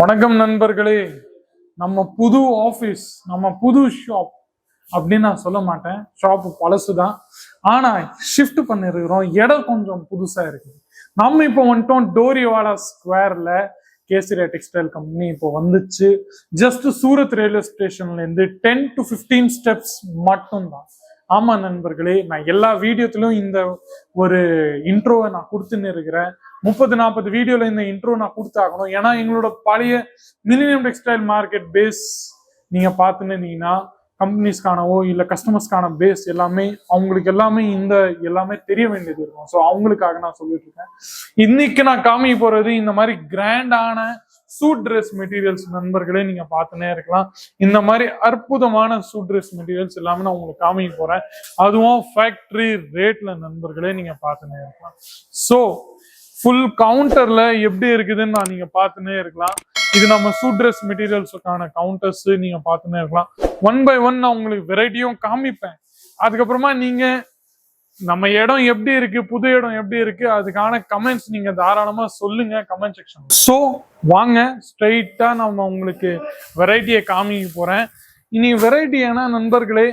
வணக்கம் நண்பர்களே. நம்ம புது ஆஃபீஸ், நம்ம புது ஷாப் அப்படின்னு நான் சொல்ல மாட்டேன். ஷாப் பழசுதான், ஆனா ஷிஃப்ட் பண்ணிருக்கிறோம். இடம் கொஞ்சம் புதுசா இருக்குது. நம்ம இப்போ வந்துட்டோம் டோரிவாலா ஸ்கொயர்ல. கேசரியா டெக்ஸ்டைல் கம்பெனி இப்போ வந்துச்சு. ஜஸ்ட் சூரத் ரயில்வே ஸ்டேஷன்ல இருந்து 10 to 15 ஸ்டெப்ஸ் மட்டும்தான். ஆமா நண்பர்களே, நான் எல்லா வீடியோத்திலும் இந்த ஒரு இன்ட்ரோவை நான் கொடுத்துன்னு இருக்கிறேன். 30-40 வீடியோல இந்த இன்ட்ரோ நான் கொடுத்தாகணும். ஏன்னா எங்களோட பழைய மில்லினியம் டெக்ஸ்டைல் மார்க்கெட் பேஸ் நீங்க பார்த்துன்னு இருந்தீங்கன்னா கம்பெனிஸ்க்கானவோ இல்லை கஸ்டமர்ஸ்க்கான பேஸ் எல்லாமே அவங்களுக்கு எல்லாமே இந்த எல்லாமே தெரிய வேண்டியது இருக்கும். ஸோ அவங்களுக்காக நான் சொல்லிட்டு இருக்கேன். இன்னைக்கு நான் காமிக்க போறது இந்த மாதிரி கிராண்டான சூட் ட்ரெஸ் மெட்டீரியல்ஸ் நண்பர்களே. நீங்க பார்த்துனே இருக்கலாம். இந்த மாதிரி அற்புதமான சூட் ட்ரெஸ் மெட்டீரியல்ஸ் எல்லாமே நான் உங்களுக்கு காமிக்க போறேன். அதுவும் ஃபேக்டரி ரேட்ல நண்பர்களே நீங்க பார்த்துனே இருக்கலாம். ஸோ ஃபுல் கவுண்டர்ல எப்படி இருக்குதுன்னு நான் நீங்க பார்த்துனே இருக்கலாம். இது நம்ம சூட் ட்ரெஸ் மெட்டீரியல்ஸுக்கான கவுண்டர்ஸ் நீங்க பார்த்துனே இருக்கலாம். 1 by 1 நான் உங்களுக்கு வெரைட்டியும் காமிப்பேன். அதுக்கப்புறமா நீங்க நம்ம இடம் எப்படி இருக்கு, புது இடம் எப்படி இருக்கு, அதுக்கான கமெண்ட்ஸ் நீங்க தாராளமா சொல்லுங்க கமெண்ட் செக்ஷன். ஸோ வாங்க ஸ்ட்ரைட்டா நம்ம உங்களுக்கு வெரைட்டியை காமிக்க போறேன். இனி வெரைட்டி ஏன்னா நண்பர்களே,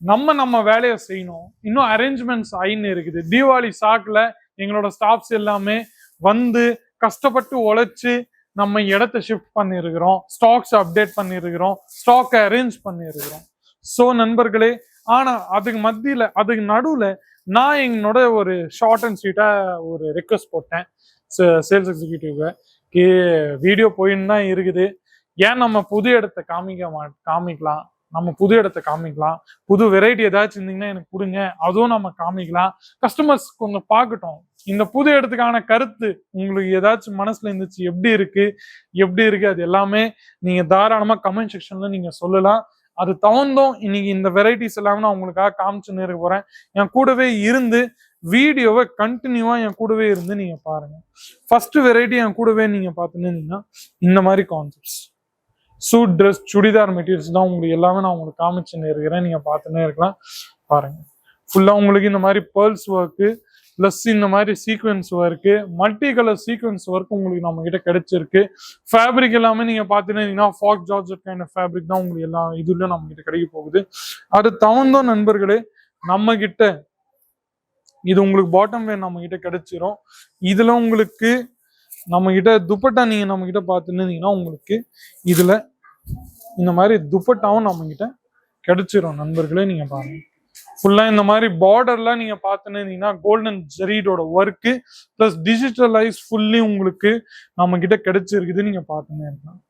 நம்ம வேலையை செய்யணும். இன்னும் அரேஞ்ச்மெண்ட்ஸ் ஆயின்னு இருக்குது. தீபாவளி சாக்குல எங்களோட ஸ்டாஃப்ஸ் எல்லாமே வந்து கஷ்டப்பட்டு உழைச்சு நம்ம இடத்த ஷிஃப்ட் பண்ணிருக்கிறோம், ஸ்டாக்ஸ் அப்டேட் பண்ணிருக்கிறோம், ஸ்டாக் அரேஞ்ச் பண்ணிருக்கிறோம். ஸோ நண்பர்களே, ஆனா அதுக்கு நடுவுல நான் என்னோட ஒரு ஷார்ட் அண்ட் ஸ்வீட்டா ஒரு ரெக்வஸ்ட் போட்டேன் சேல்ஸ் எக்ஸிக்யூட்டிவ்க்கு. வீடியோ போயின்னு தான் இருக்குது. ஏன் நம்ம புது இடத்த காமிக்கலாம், நம்ம புது இடத்த காமிக்கலாம். புது வெரைட்டி ஏதாச்சும் இருந்தீங்கன்னா எனக்கு கொடுங்க, அதுவும் நம்ம காமிக்கலாம். கஸ்டமர்ஸ் கொஞ்சம் பார்க்கட்டும். இந்த புது இடத்துக்கான கருத்து உங்களுக்கு ஏதாச்சும் மனசுல இருந்துச்சு, எப்படி இருக்கு அது எல்லாமே நீங்க தாராளமா கமெண்ட் செக்ஷன்ல நீங்க சொல்லலாம். அது தகுந்தோம் இன்னைக்கு இந்த வெரைட்டிஸ் எல்லாமே நான் உங்களுக்காக காமிச்சுன்னு இருக்க போறேன். என் கூடவே இருந்து வீடியோவை கண்டினியூவா என் கூடவே இருந்து நீங்க பாருங்க. ஃபர்ஸ்ட் வெரைட்டி என் கூடவே நீங்க பார்த்துன்னு இந்த மாதிரி concepts suit dress churidar materials தான் உங்களுக்கு எல்லாமே நான் உங்களுக்கு காமிச்சுன்னு இருக்கிறேன். நீங்க பார்த்துன்னே இருக்கலாம். பாருங்க, ஃபுல்லா உங்களுக்கு இந்த மாதிரி பேர்ல்ஸ் ஒர்க்கு பிளஸ் இந்த மாதிரி sequins work, multi colour sequins work உங்களுக்கு நம்ம கிட்ட கிடைச்சிருக்கு. ஃபேப்ரிக் எல்லாமே நீங்க பாத்தீங்கன்னா ஃபாக் ஜார்ஜெட் கைண்ட் ஆஃப் ஃபேப்ரிக் தான் உங்களுக்கு எல்லாம் இதுல நம்ம கிட்ட கிடைக்க போகுது. அது தகுந்தோம் நண்பர்களே. நம்ம கிட்ட இது உங்களுக்கு பாட்டம் வேர் நம்ம கிட்ட கிடைச்சிரும். இதுல உங்களுக்கு நம்ம கிட்ட துப்பட்டா நீங்க நம்ம கிட்ட பாத்துருந்தீங்கன்னா உங்களுக்கு இதுல இந்த மாதிரி துப்பட்டாவும் நம்ம கிட்ட கிடைச்சிரும் நண்பர்களே. நீங்க பாருங்க, ஃபுல்லா இந்த மாதிரி பார்டர்லாம் நீங்க பாத்துனீங்கன்னா கோல்டன் ஜெரீடோட ஒர்க்கு பிளஸ் டிஜிட்டலைஸ் ஃபுல்லி உங்களுக்கு நம்ம கிட்ட கிடைச்சிருக்குது. நீங்க பாத்துனே இருக்கலாம்.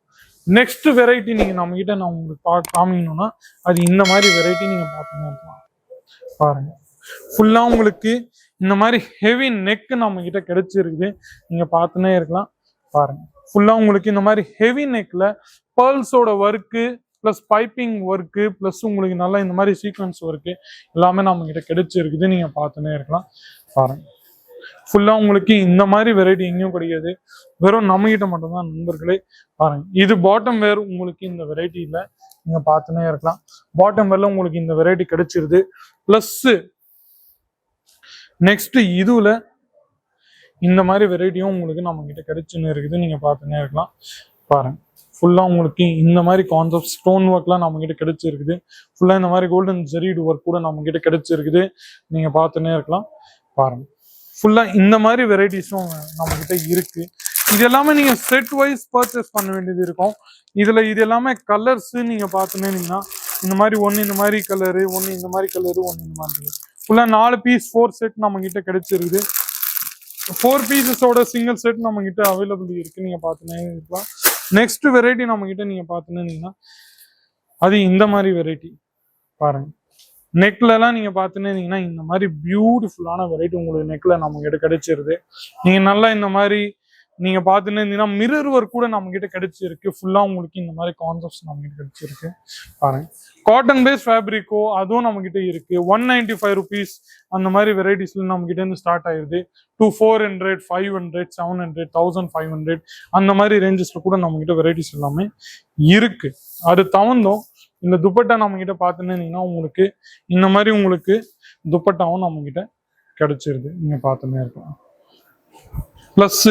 நெக்ஸ்ட் வெரைட்டி நீங்க நம்ம கிட்ட நான் உங்களுக்கு காமிக்கணும்னா அது இந்த மாதிரி வெரைட்டி நீங்க பாத்துனே இருக்கலாம். பாருங்க, ஃபுல்லா உங்களுக்கு இந்த மாதிரி ஹெவி நெக் நம்ம கிட்ட கிடைச்சிருக்குது. நீங்க பாத்துனே இருக்கலாம். பாருங்க, ஃபுல்லா உங்களுக்கு இந்த மாதிரி ஹெவி நெக்ல பேர்ல்ஸோட work plus piping work plus உங்களுக்கு நல்லா இந்த மாதிரி சீக்வன்ஸ் ஒர்க்கு எல்லாமே நம்ம கிட்ட கிடைச்சிருக்குது. நீங்க பார்த்துனே இருக்கலாம். பாருங்க, ஃபுல்லா உங்களுக்கு இந்த மாதிரி வெரைட்டி எங்கேயும் கிடையாது, வெறும் நம்ம கிட்ட மட்டும்தான் நண்பர்களே. பாருங்க, இது பாட்டம் வேர் உங்களுக்கு இந்த வெரைட்டியில நீங்க பார்த்துனே இருக்கலாம். பாட்டம் வேர்ல உங்களுக்கு இந்த வெரைட்டி கிடைச்சிருது. பிளஸ் நெக்ஸ்ட் இதுல இந்த மாதிரி வெரைட்டியும் உங்களுக்கு நம்ம கிட்ட கிடைச்சுன்னு இருக்குது. நீங்க பார்த்துனே இருக்கலாம். பாருங்க, ஃபுல்லா உங்களுக்கு இந்த மாதிரி கான்செப்ட் ஸ்டோன் ஒர்க்லாம் நம்ம கிட்ட கிடைச்சிருக்குது. ஃபுல்லா இந்த மாதிரி கோல்டன் ஜெரீடு ஒர்க் கூட நம்ம கிட்ட கிடைச்சிருக்குது. நீங்க பார்த்துனே இருக்கலாம். பாருங்க, ஃபுல்லா இந்த மாதிரி வெரைட்டிஸும் நம்ம கிட்ட இருக்கு. இது எல்லாமே நீங்க செட் வைஸ் பர்ச்சேஸ் பண்ண வேண்டியது இருக்கும். இது எல்லாமே கலர்ஸ் நீங்க பார்த்துனீங்கன்னா இந்த மாதிரி ஒன்னு இந்த மாதிரி கலரு, ஒன்னு இந்த மாதிரி கலரு, ஒன்னு இந்த மாதிரி கலர், ஃபுல்லா 4 பீஸ் 4 செட் நம்ம கிட்ட கிடைச்சிருக்குது. 4 பீசஸோட சிங்கிள் செட் நம்ம கிட்ட அவைலபிள் இருக்கு. நீங்க பார்த்துனே இருக்கலாம். நெக்ஸ்ட் வெரைட்டி நம்ம கிட்ட நீங்க பாத்துனீங்கன்னா அது இந்த மாதிரி வெரைட்டி. பாருங்க, நெக்ல எல்லாம் நீங்க பாத்துனீங்கன்னா இந்த மாதிரி பியூட்டிஃபுல்லான வெரைட்டி உங்களுக்கு நெக்ல நம்ம கிட்ட கிடைச்சிருது. நீங்க நல்லா இந்த மாதிரி நீங்க பாத்துனீங்கன்னா மிரர் ஒர்க் கூட நம்ம கிட்ட கிடைச்சிருக்கு. ஃபுல்லா உங்களுக்கு இந்த மாதிரி கான்செப்ட்ஸ் நம்ம கிட்ட கிடைச்சிருக்கு. பாருங்க, காட்டன் பேஸ் ஃபேப்ரிக்கோ அதுவும் நம்ம கிட்ட இருக்கு. 195 rupees அந்த மாதிரி வெரைட்டிஸ்ல நம்ம கிட்ட இருந்து ஸ்டார்ட் ஆயிருது. 400, 500, 700, 1500 அந்த மாதிரி ரேஞ்சஸ்ல கூட நம்ம கிட்ட வெரைட்டிஸ் எல்லாமே இருக்கு. அது தகுந்தோம் இந்த துப்பட்டா நம்ம கிட்ட பாத்துனீங்கன்னா உங்களுக்கு இந்த மாதிரி உங்களுக்கு துப்பட்டாவும் நம்ம கிட்ட கிடைச்சிருது. நீங்க பார்த்துன்னே இருக்கலாம். பிளஸ்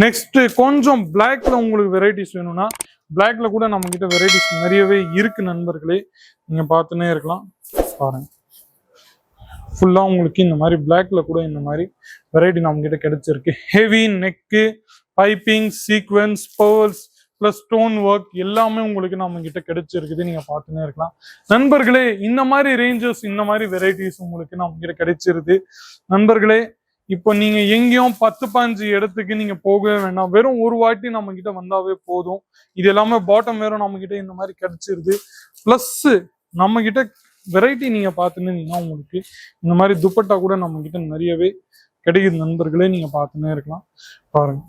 நெக்ஸ்ட் கொஞ்சம் பிளாக்ல உங்களுக்கு வெரைட்டிஸ் வேணும்னா பிளாக்ல கூட நம்ம கிட்ட வெரைட்டிஸ் நிறையவே இருக்கு நண்பர்களே, நீங்க பார்த்துன்னே இருக்கலாம். பாருங்க ஃபுல்லா உங்களுக்கு இந்த மாதிரி பிளாக்ல கூட இந்த மாதிரி வெரைட்டி நம்ம கிட்ட கிடைச்சிருக்கு. Heavy neck, piping, sequence, pearls plus stone work எல்லாமே உங்களுக்கு நம்ம கிட்ட கிடைச்சிருக்குது. நீங்க பார்த்துன்னே இருக்கலாம் நண்பர்களே. இந்த மாதிரி ரேஞ்சஸ், இந்த மாதிரி வெரைட்டிஸ் உங்களுக்கு நம்ம கிட்ட கிடைச்சிருது நண்பர்களே. இப்போ நீங்க எங்கேயும் 10-15 இடத்துக்கு நீங்க போகவே வேண்டாம், வெறும் ஒரு வாட்டி நம்ம கிட்ட வந்தாவே போதும். இது எல்லாமே பாட்டம் வேறும் நம்ம கிட்ட இந்த மாதிரி கிடைச்சிருது. பிளஸ் நம்ம கிட்ட வெரைட்டி நீங்க பார்த்துன்னு உங்களுக்கு இந்த மாதிரி துப்பட்டா கூட நம்ம கிட்ட நிறையவே கிடைக்குது நண்பர்களே. நீங்க பார்த்துன்னே இருக்கலாம். பாருங்க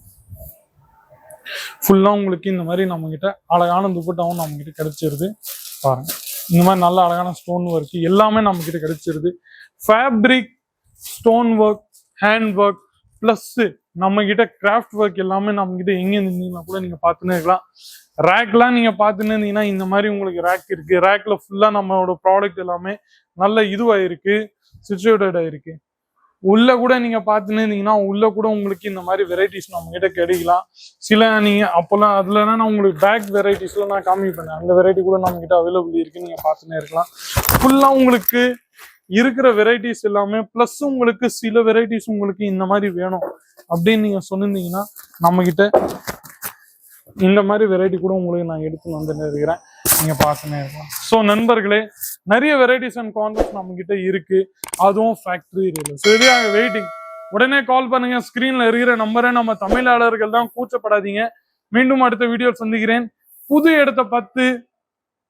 ஃபுல்லா உங்களுக்கு இந்த மாதிரி நம்ம கிட்ட அழகான துப்பட்டாவும் நம்ம கிட்ட கிடைச்சிருது. பாருங்க இந்த மாதிரி நல்ல அழகான ஸ்டோன் ஒர்க் எல்லாமே நம்ம கிட்ட கிடைச்சிருது. Fabric, stone work, hand work plus நம்ம கிட்ட கிராஃப்ட் ஒர்க் எல்லாமே நம்ம கிட்ட எங்க இருந்தீங்கன்னா கூட நீங்க பார்த்துன்னே இருக்கலாம். ரேக்லாம் நீங்க பார்த்துன்னு இருந்தீங்கன்னா இந்த மாதிரி உங்களுக்கு ரேக் இருக்கு. ரேக்ல ஃபுல்லா நம்மளோட ப்ராடக்ட் எல்லாமே நல்ல இதுவாயிருக்கு, சிச்சுவேட்டட் ஆயிருக்கு. உள்ள கூட நீங்க பார்த்துன்னு இருந்தீங்கன்னா உள்ள கூட உங்களுக்கு இந்த மாதிரி வெரைட்டிஸ் நம்ம கிட்ட கிடைக்கலாம். சில நீங்க அப்பெல்லாம் அதுலன்னா நான் உங்களுக்கு பேக் வெரைட்டிஸ்ல நான் காமிப்பேன், அந்த வெரைட்டி கூட நம்ம கிட்ட அவைலபிள் இருக்கு, நீங்க பார்த்துன்னே இருக்கலாம். ஃபுல்லா உங்களுக்கு இருக்கிற வெரைட்டிஸ் எல்லாமே பிளஸ் உங்களுக்கு சில வெரைட்டிஸ் உங்களுக்கு இந்த மாதிரி வேணும் அப்படின்னு நீங்க சொன்னீங்கன்னா நம்ம கிட்ட இந்த மாதிரி வெரைட்டி கூட உங்களுக்கு நான் எடுத்து வந்து இருக்கிறேன், நீங்க பார்த்துன்னே இருக்கலாம். ஸோ நண்பர்களே நிறைய வெரைட்டிஸ் அண்ட் கான்செப்ட்ஸ் நம்ம கிட்ட இருக்கு, அதுவும் ஃபேக்டரி ரேட்ல. ஸோ இதுக்காக வெயிட்டிங், உடனே கால் பண்ணுங்க. ஸ்கிரீன்ல இருக்கிற நம்பரை நம்ம தமிழாளர்கள் தான், கூச்சப்படாதீங்க. மீண்டும் அடுத்த வீடியோ சந்திக்கிறேன். புது இடத்த பார்த்து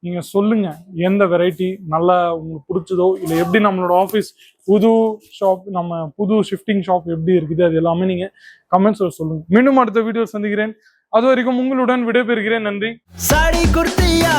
நீங்க சொல்லுங்க எந்த வெரைட்டி நல்லா உங்களுக்கு பிடிச்சதோ, இல்லை எப்படி நம்மளோட ஆஃபீஸ் புது ஷாப், நம்ம புது ஷிஃப்டிங் ஷாப் எப்படி இருக்குது, அது எல்லாமே நீங்க கமெண்ட்ஸ்ல சொல்லுங்க. மீண்டும் அடுத்த வீடியோ சந்திக்கிறேன். அது வரைக்கும் உங்களுடன் விடைபெறுகிறேன். நன்றி. சாடி குர்த்தியா